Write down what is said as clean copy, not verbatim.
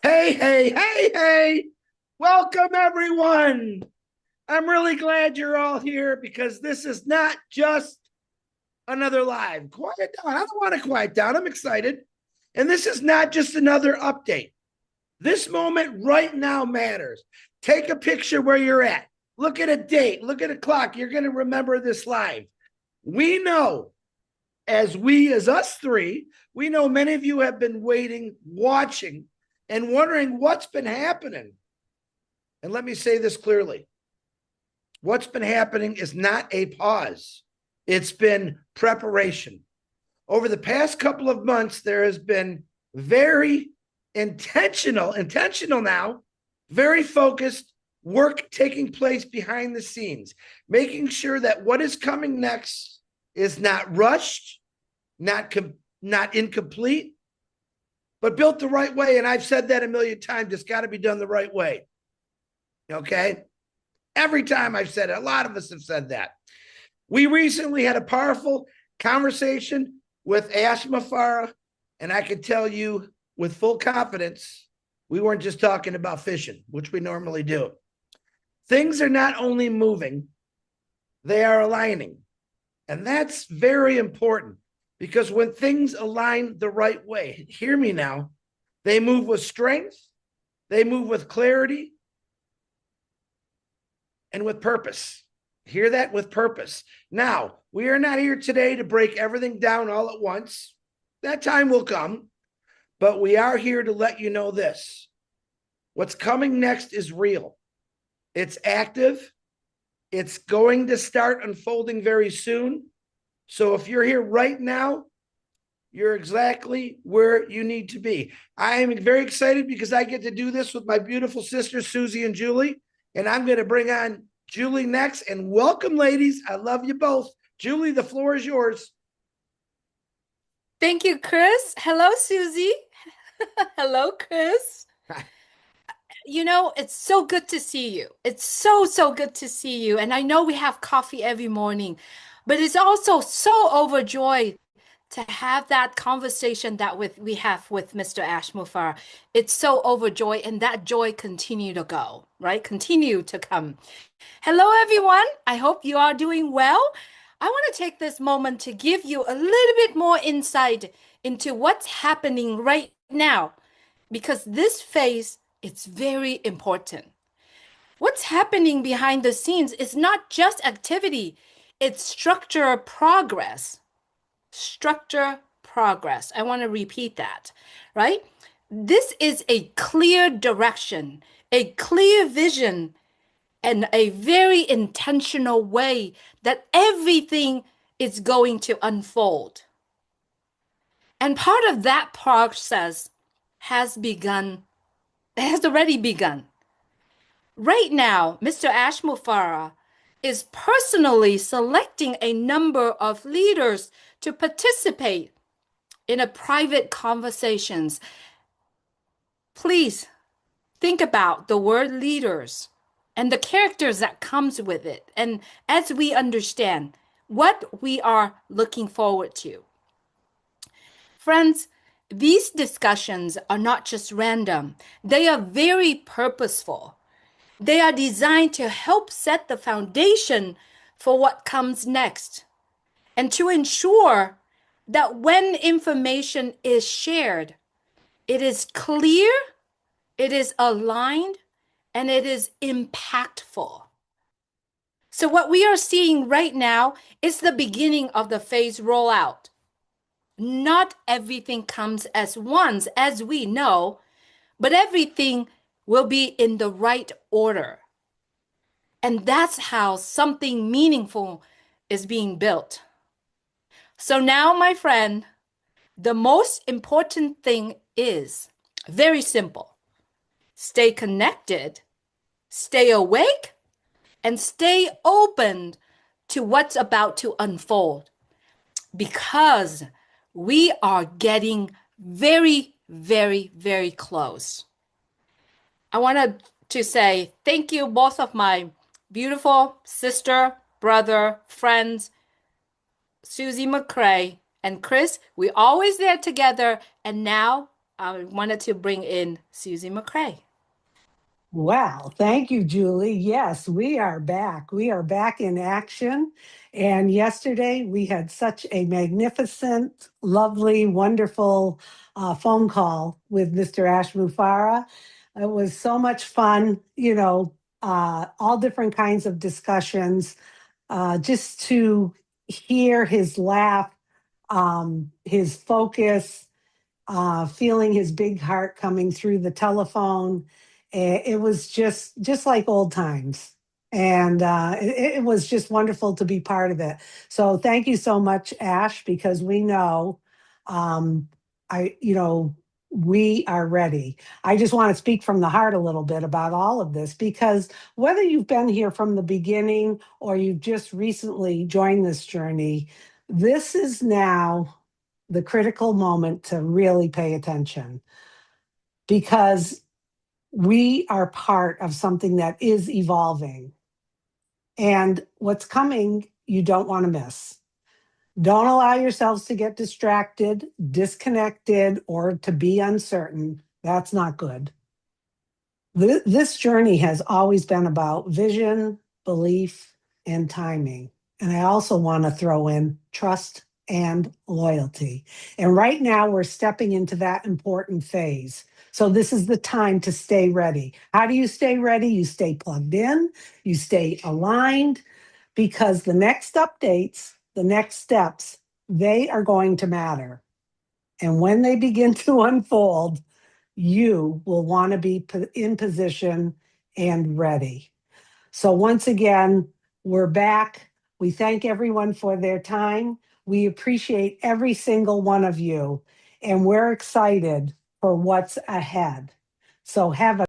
Hey, hey, hey, hey. Welcome, everyone. I'm really glad you're all here because this is not just another live. Quiet down. I don't want to quiet down. I'm excited. And this is not just another update. This moment right now matters. Take a picture where you're at. Look at a date. Look at a clock. You're going to remember this live. We know, as us three, we know many of you have been waiting, watching, and wondering what's been happening. And let me say this clearly. What's been happening is not a pause. It's been preparation. Over the past couple of months, there has been very intentional now, very focused work taking place behind the scenes, making sure that what is coming next is not rushed, not incomplete, but built the right way. And I've said that a million times. It's got to be done the right way. Okay? Every time I've said it, a lot of us have said that. We recently had a powerful conversation with Ash Mafara, and I can tell you with full confidence, we weren't just talking about fishing, which we normally do. Things are not only moving, they are aligning. And that's very important because when things align the right way, hear me now, they move with strength, they move with clarity, and with purpose. Hear that? With purpose. Now, we are not here today to break everything down all at once. That time will come, but we are here to let you know this. What's coming next is real. It's active. It's going to start unfolding very soon. So if you're here right now, you're exactly where you need to be. I am very excited because I get to do this with my beautiful sisters, Susie and Julie. And I'm going to bring on Julie next. And welcome, ladies. I love you both. Julie, the floor is yours. Thank you, Chris. Hello, Susie. Hello, Chris. It's so good to see you. It's so good to see you. And I know we have coffee every morning, but it's also so overjoyed to have that conversation that we have with Mr. Ash Mufar. It's so overjoyed, and that joy continue to go, right? Continue to come. Hello, everyone. I hope you are doing well. I want to take this moment to give you a little bit more insight into what's happening right now, because this phase it's very important. What's happening behind the scenes is not just activity, it's structure progress. Structure progress. I want to repeat that, right? This is a clear direction, a clear vision, and a very intentional way that everything is going to unfold. And part of that process has begun, has already begun. Right now, Mr. Ashmufara is personally selecting a number of leaders to participate in a private conversations. Please think about the word leaders and the characters that comes with it. And as we understand what we are looking forward to. Friends, these discussions are not just random. They are very purposeful. They are designed to help set the foundation for what comes next and to ensure that when information is shared, it is clear, it is aligned, and it is impactful. So, what we are seeing right now is the beginning of the phase rollout. Not everything comes as once, as we know, but everything will be in the right order. And that's how something meaningful is being built. So now, my friend, the most important thing is very simple. Stay connected, stay awake, and stay open to what's about to unfold because we are getting very close. I wanted to say thank you, both of my beautiful sister, brother, friends, Susie McCrae and Chris. We're always there together. And now I wanted to bring in Susie McCrae. Wow, thank you, Julie. Yes, we are back. We are back in action. And yesterday we had such a magnificent, lovely, wonderful phone call with Mr. Ash Mufara. It was so much fun, all different kinds of discussions, just to hear his laugh, his focus, feeling his big heart coming through the telephone. It was just like old times. And it was just wonderful to be part of it. So thank you so much, Ash, because we know, um, we are ready. I just want to speak from the heart a little bit about all of this, because whether you've been here from the beginning or you've just recently joined this journey, this is now the critical moment to really pay attention, because we are part of something that is evolving, and what's coming you don't want to miss. Don't allow yourselves to get distracted, disconnected, or to be uncertain. That's not good. This journey has always been about vision, belief, and timing. And I also want to throw in trust and loyalty. And right now we're stepping into that important phase. So this is the time to stay ready. How do you stay ready? You stay plugged in, you stay aligned, because the next updates, the next steps, they are going to matter. And when they begin to unfold, you will want to be in position and ready. So once again, we're back. We thank everyone for their time. We appreciate every single one of you, and we're excited for what's ahead. So have a